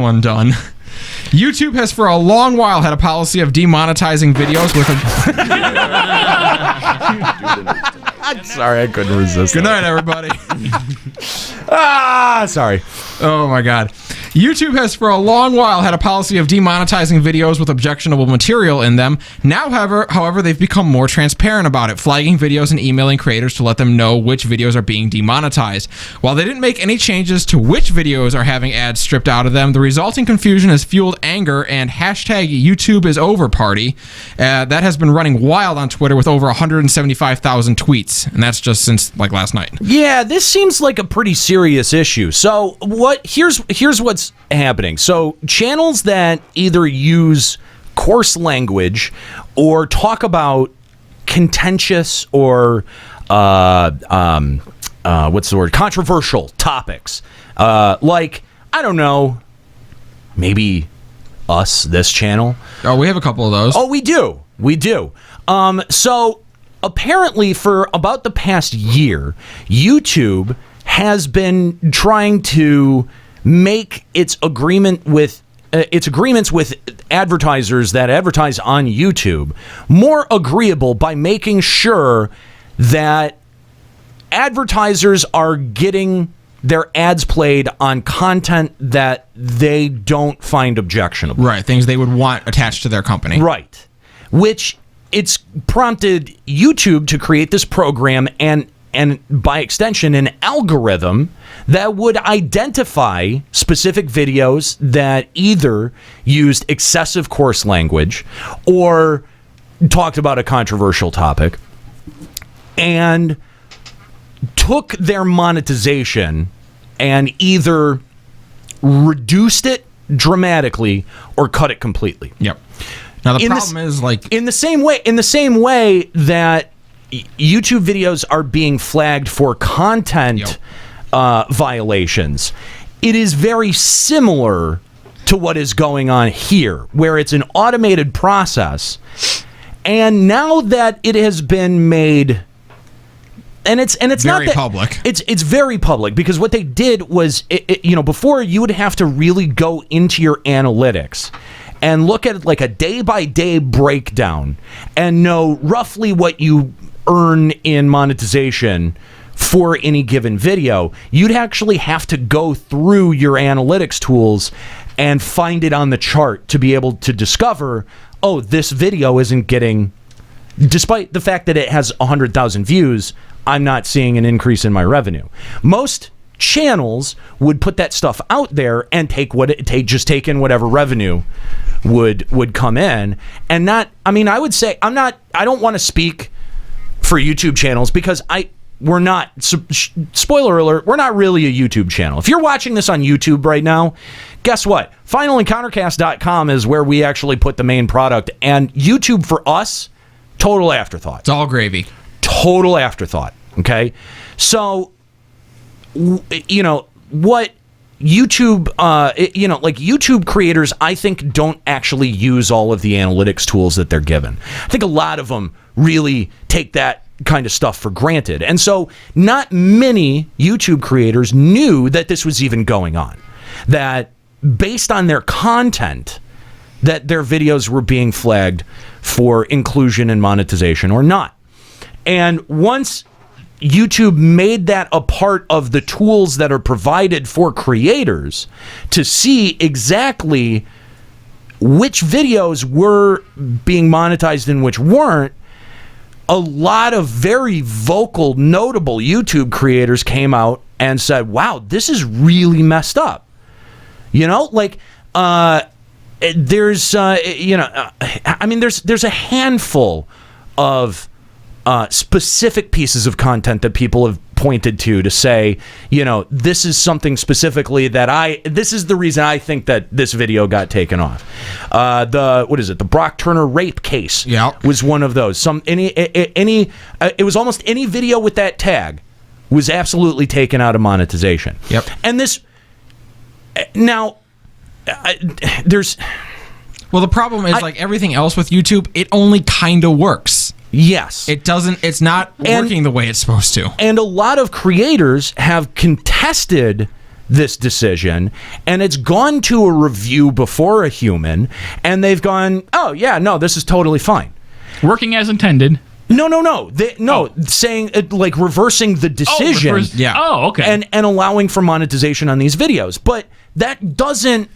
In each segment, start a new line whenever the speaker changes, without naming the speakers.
one done. YouTube has for a long while had a policy of demonetizing videos with a...
Sorry, I couldn't resist.
Good night, everybody.
Sorry.
Oh, my God. YouTube has for a long while had a policy of demonetizing videos with objectionable material in them. Now, however, they've become more transparent about it, flagging videos and emailing creators to let them know which videos are being demonetized. While they didn't make any changes to which videos are having ads stripped out of them, the resulting confusion has fueled anger and hashtag YouTube is over party. That has been running wild on Twitter with over 175,000 tweets, and that's just since like last night.
Yeah, this seems like a pretty serious issue. So here's what's happening. So channels that either use coarse language or talk about contentious or what's the word? Controversial topics. Like, I don't know, maybe us, this channel.
Oh, we have a couple of those.
Oh, we do. We do. So apparently for about the past year, YouTube has been trying to make its agreements with advertisers that advertise on YouTube more agreeable by making sure that advertisers are getting their ads played on content that they don't find objectionable.
Right, things they would want attached to their company.
Right. Which it's prompted YouTube to create this program and by extension an algorithm that would identify specific videos that either used excessive coarse language or talked about a controversial topic and took their monetization and either reduced it dramatically or cut it completely.
Yep. Now the problem is like
in the same way that YouTube videos are being flagged for content violations, it is very similar to what is going on here, where it's an automated process. And now that it has been made, and it's
very
not that
public.
It's very public because what they did was, before you would have to really go into your analytics and look at like a day-by-day breakdown and know roughly what you earn in monetization for any given video. You'd actually have to go through your analytics tools and find it on the chart to be able to discover, oh, this video isn't getting, despite the fact that it has 100,000 views, I'm not seeing an increase in my revenue. Most channels would put that stuff out there and take in whatever revenue would come in, and not, I mean, I would say I don't want to speak for YouTube channels because we're not, spoiler alert, we're not really a YouTube channel. If you're watching this on YouTube right now, guess what? FinalEncounterCast.com is where we actually put the main product, and YouTube for us, total afterthought.
It's all gravy.
Total afterthought. Okay, so what YouTube, like YouTube creators, I think don't actually use all of the analytics tools that they're given. I think a lot of them really take that kind of stuff for granted. And so not many YouTube creators knew that this was even going on. That based on their content, that their videos were being flagged for inclusion and monetization or not. And once YouTube made that a part of the tools that are provided for creators to see exactly which videos were being monetized and which weren't, a lot of very vocal, notable YouTube creators came out and said, wow, this is really messed up. There's there's a handful of specific pieces of content that people have pointed to say, this is something specifically that this is the reason I think that this video got taken off. The Brock Turner rape case was one of those. It was almost any video with that tag was absolutely taken out of monetization.
Yep.
And this now there's.
Well, the problem is like everything else with YouTube, it only kind of works.
Yes.
It's not working the way it's supposed to.
And a lot of creators have contested this decision, and it's gone to a review before a human, and they've gone, oh yeah, no, this is totally fine.
Working as intended.
No. Saying like reversing the decision.
Okay.
And allowing for monetization on these videos, but that doesn't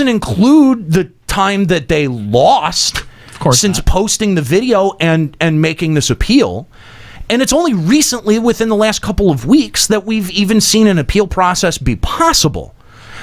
include the time that they lost since posting the video and making this appeal. And it's only recently, within the last couple of weeks, that we've even seen an appeal process be possible.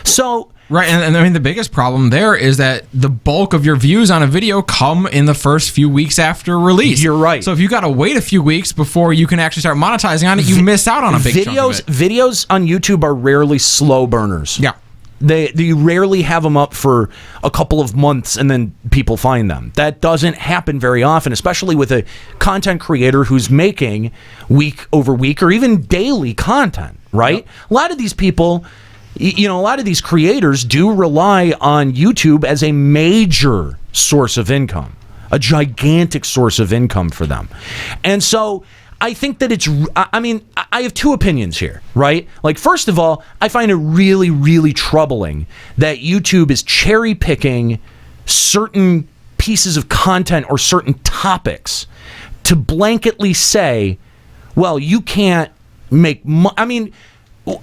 So.
Right, and I mean, the biggest problem there is that the bulk of your views on a video come in the first few weeks after release.
You're right.
So if you got to wait a few weeks before you can actually start monetizing on it, you miss out on a big chunk of it.
Videos on YouTube are rarely slow burners.
Yeah.
You rarely have them up for a couple of months and then people find them. That doesn't happen very often, especially with a content creator who's making week over week or even daily content, right? Yep. A lot of these people, a lot of these creators do rely on YouTube as a major source of income, a gigantic source of income for them. And so I think that I have two opinions here, right? Like, first of all, I find it really, really troubling that YouTube is cherry picking certain pieces of content or certain topics to blanketly say, well, you can't make money. I mean,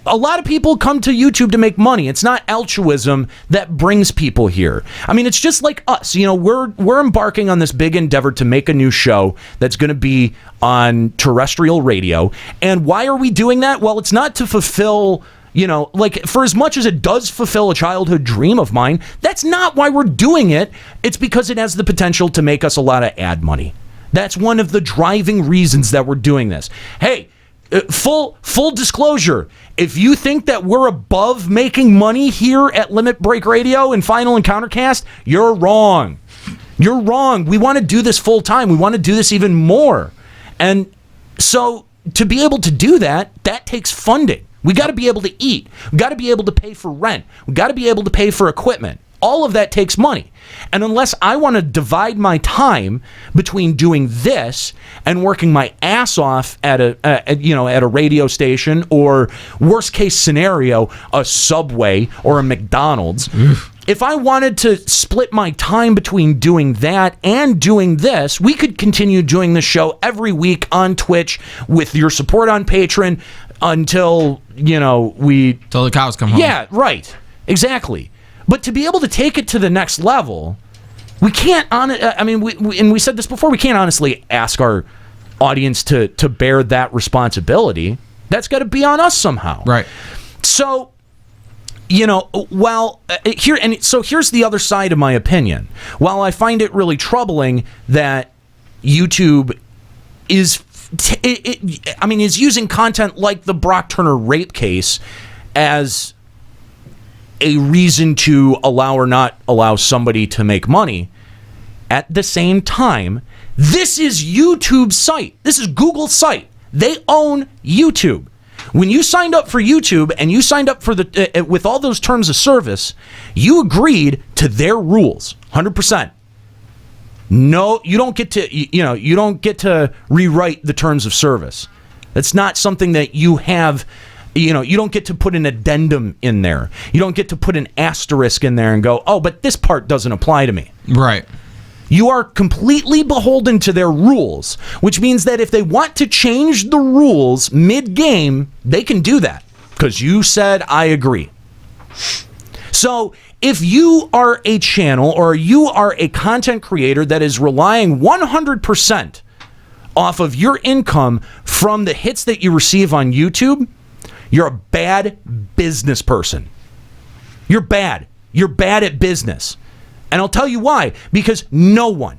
a lot of people come to YouTube to make money. It's not altruism that brings people here. I mean, it's just like us. We're embarking on this big endeavor to make a new show that's going to be on terrestrial radio. And why are we doing that? Well, it's not to fulfill, for as much as it does fulfill a childhood dream of mine, that's not why we're doing it. It's because it has the potential to make us a lot of ad money. That's one of the driving reasons that we're doing this. Hey, full disclosure, if you think that we're above making money here at Limit Break Radio and Final Encountercast, you're wrong. You're wrong. We want to do this full time. We want to do this even more. And so to be able to do that takes funding. We got to be able to eat. We got to be able to pay for rent. We got to be able to pay for equipment. All of that takes money. And unless I want to divide my time between doing this and working my ass off at a radio station, or worst case scenario, a Subway or a McDonald's, if I wanted to split my time between doing that and doing this, we could continue doing the show every week on Twitch with your support on Patreon until
the cows come home.
Yeah, right. Exactly. But to be able to take it to the next level, we can't. We said this before. We can't honestly ask our audience to bear that responsibility. That's got to be on us somehow,
right?
So, here's the other side of my opinion. While I find it really troubling that YouTube is using content like the Brock Turner rape case as a reason to allow or not allow somebody to make money. At the same time, this is YouTube's site. This is Google's site. They own YouTube. When you signed up for YouTube and you signed up for with all those terms of service, you agreed to their rules, 100%. No, you don't get to rewrite the terms of service. That's not something that you have. You don't get to put an addendum in there. You don't get to put an asterisk in there and go, oh, but this part doesn't apply to me.
Right.
You are completely beholden to their rules, which means that if they want to change the rules mid-game, they can do that because you said, I agree. So if you are a channel or you are a content creator that is relying 100% off of your income from the hits that you receive on YouTube, you're a bad business person. You're bad. You're bad at business. And I'll tell you why. Because no one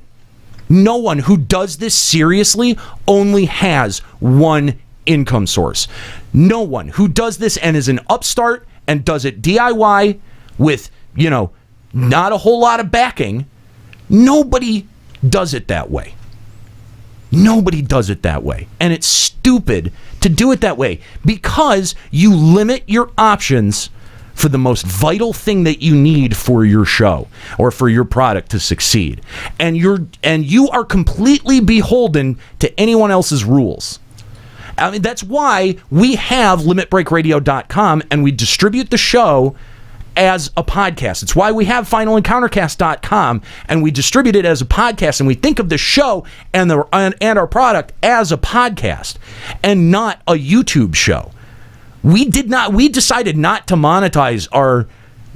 who does this seriously only has one income source. No one who does this and is an upstart and does it DIY with, not a whole lot of backing, nobody does it that way. Nobody does it that way. And it's stupid to do it that way because you limit your options for the most vital thing that you need for your show or for your product to succeed. And you are completely beholden to anyone else's rules. I mean, that's why we have limitbreakradio.com and we distribute the show as a podcast. It's why we have finalencountercast.com and we distribute it as a podcast, and we think of the show and our product as a podcast and not a YouTube show. We decided not to monetize our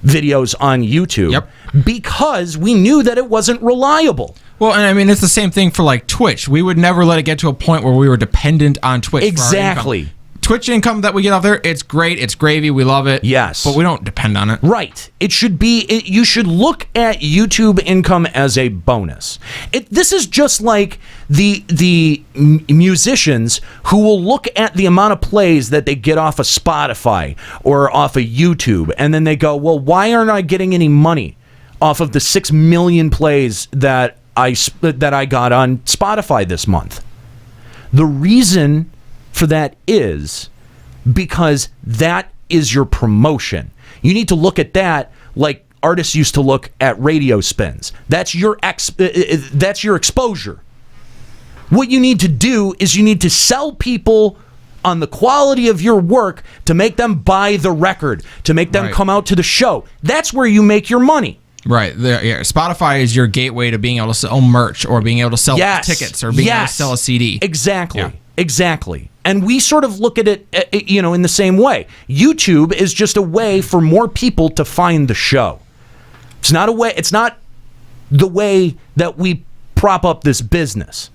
videos on YouTube because we knew that it wasn't reliable.
Well, and I mean, it's the same thing for like Twitch. We would never let it get to a point where we were dependent on Twitch.
Exactly.
For our income. Twitch income that we get off there, it's great. It's gravy. We love it.
Yes.
But we don't depend on it.
Right. It should be, you should look at YouTube income as a bonus. This is just like the musicians who will look at the amount of plays that they get off of Spotify or off of YouTube, and then they go, well, why aren't I getting any money off of the 6 million plays that I got on Spotify this month? The reason for that is because that is your promotion. You need to look at that like artists used to look at radio spins. That's your exposure. What you need to do is you need to sell people on the quality of your work to make them buy the record, to make them come out to the show. That's where you make your money.
Right. Spotify is your gateway to being able to sell merch or being able to sell tickets or being able to sell a CD.
Exactly.
Yeah.
Exactly. And we sort of look at it, in the same way. YouTube is just a way for more people to find the show. It's not the way that we prop up this business.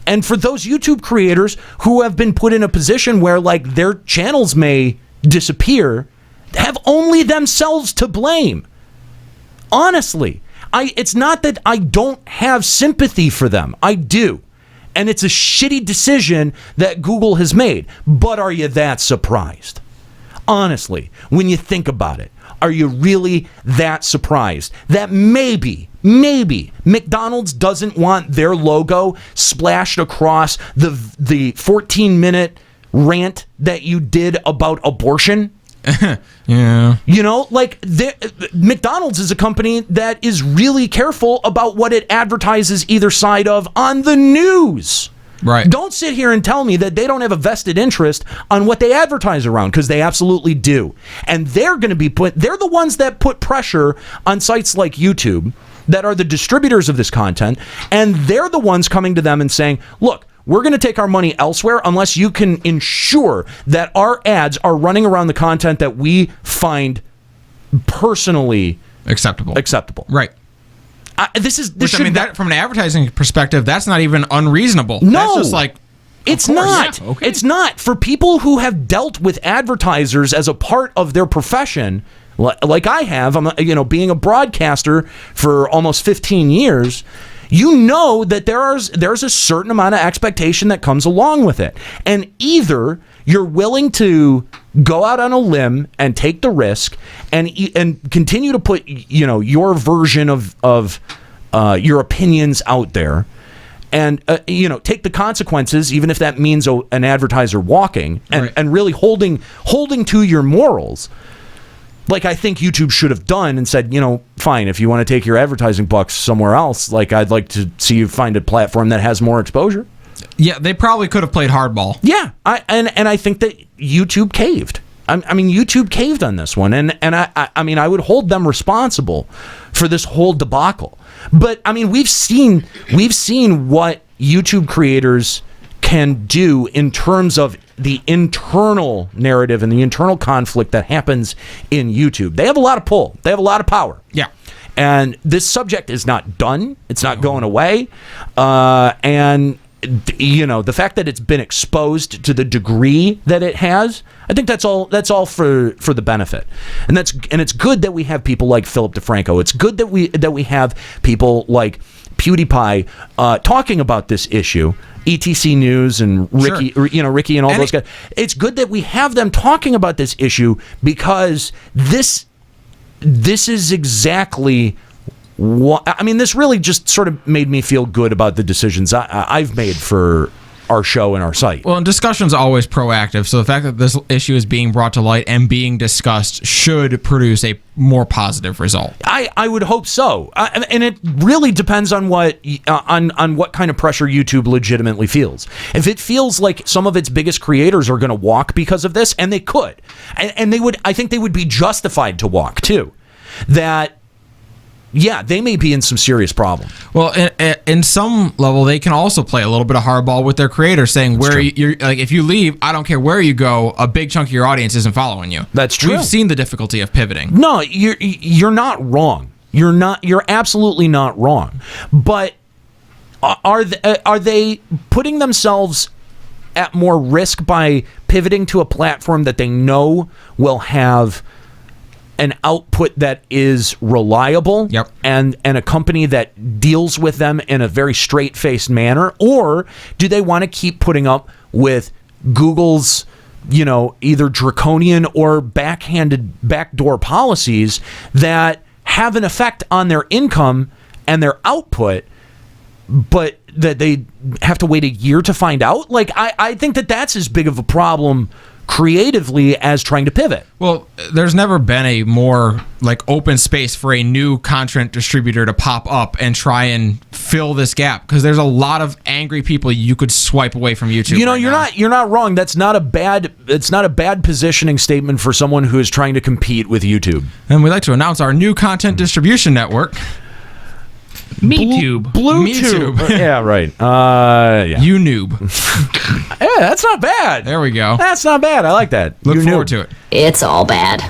And for those YouTube creators who have been put in a position where like their channels may disappear, have only themselves to blame. Honestly, it's not that I don't have sympathy for them. I do. And it's a shitty decision that Google has made. But are you that surprised? Honestly, when you think about it, are you really that surprised that maybe McDonald's doesn't want their logo splashed across the 14-minute rant that you did about abortion?
Yeah.
McDonald's is a company that is really careful about what it advertises either side of on the news.
Right.
Don't sit here and tell me that they don't have a vested interest on what they advertise around, because they absolutely do. And they're going to be they're the ones that put pressure on sites like YouTube that are the distributors of this content, and they're the ones coming to them and saying, look, we're going to take our money elsewhere unless you can ensure that our ads are running around the content that we find personally
acceptable.
Right.
That from an advertising perspective, that's not even unreasonable.
No.
That's just like,
it's not. Yeah, okay. It's not. For people who have dealt with advertisers as a part of their profession, like I have, being a broadcaster for almost 15 years, you know that there's a certain amount of expectation that comes along with it. And either you're willing to go out on a limb and take the risk and continue to put your version of your opinions out there, and take the consequences, even if that means an advertiser walking and really holding to your morals. Like I think YouTube should have done and said, fine, if you want to take your advertising bucks somewhere else, like I'd like to see you find a platform that has more exposure.
Yeah, they probably could have played hardball.
Yeah, I think that YouTube caved. YouTube caved on this one, and I would hold them responsible for this whole debacle. But we've seen what YouTube creators can do in terms of the internal narrative and the internal conflict that happens in YouTube. They have a lot of pull. They have a lot of power.
Yeah.
And this subject is not done. It's not going away. And the fact that it's been exposed to the degree that it has, I think that's all for the benefit. And it's good that we have people like Philip DeFranco. It's good that we have people like PewDiePie talking about this issue. ETC News and Ricky,
sure.
Ricky and all those guys. It's good that we have them talking about this issue, because this is exactly what this really just sort of made me feel good about the decisions I've made for our show and our site.
Well, and discussion's always proactive, so the fact that this issue is being brought to light and being discussed should produce a more positive result.
I would hope so, and it really depends on what on what kind of pressure YouTube legitimately feels. If it feels like some of its biggest creators are going to walk because of this, and they could, and they would, I think they would be justified to walk too. That. Yeah, they may be in some serious problem.
Well, in some level, they can also play a little bit of hardball with their creators, saying where you're like, if you leave, I don't care where you go, a big chunk of your audience isn't following you.
That's true.
We've seen the difficulty of pivoting.
No, you're not wrong. You're absolutely not wrong. But are they putting themselves at more risk by pivoting to a platform that they know will have an output that is reliable, and a company that deals with them in a very straight-faced manner? Or do they want to keep putting up with Google's, either draconian or backdoor policies that have an effect on their income and their output, but that they have to wait a year to find out? Like, I think that's as big of a problem creatively as trying to pivot.
Well, there's never been a more open space for a new content distributor to pop up and try and fill this gap, because there's a lot of angry people you could swipe away from YouTube.
You're not wrong. It's not a bad positioning statement for someone who is trying to compete with YouTube.
And we'd like to announce our new content distribution network.
MeTube.
BlueTube. Yeah, right. Yeah.
You noob.
Yeah, that's not bad.
There we go.
That's not bad. I like that.
Look forward to it.
It's all bad.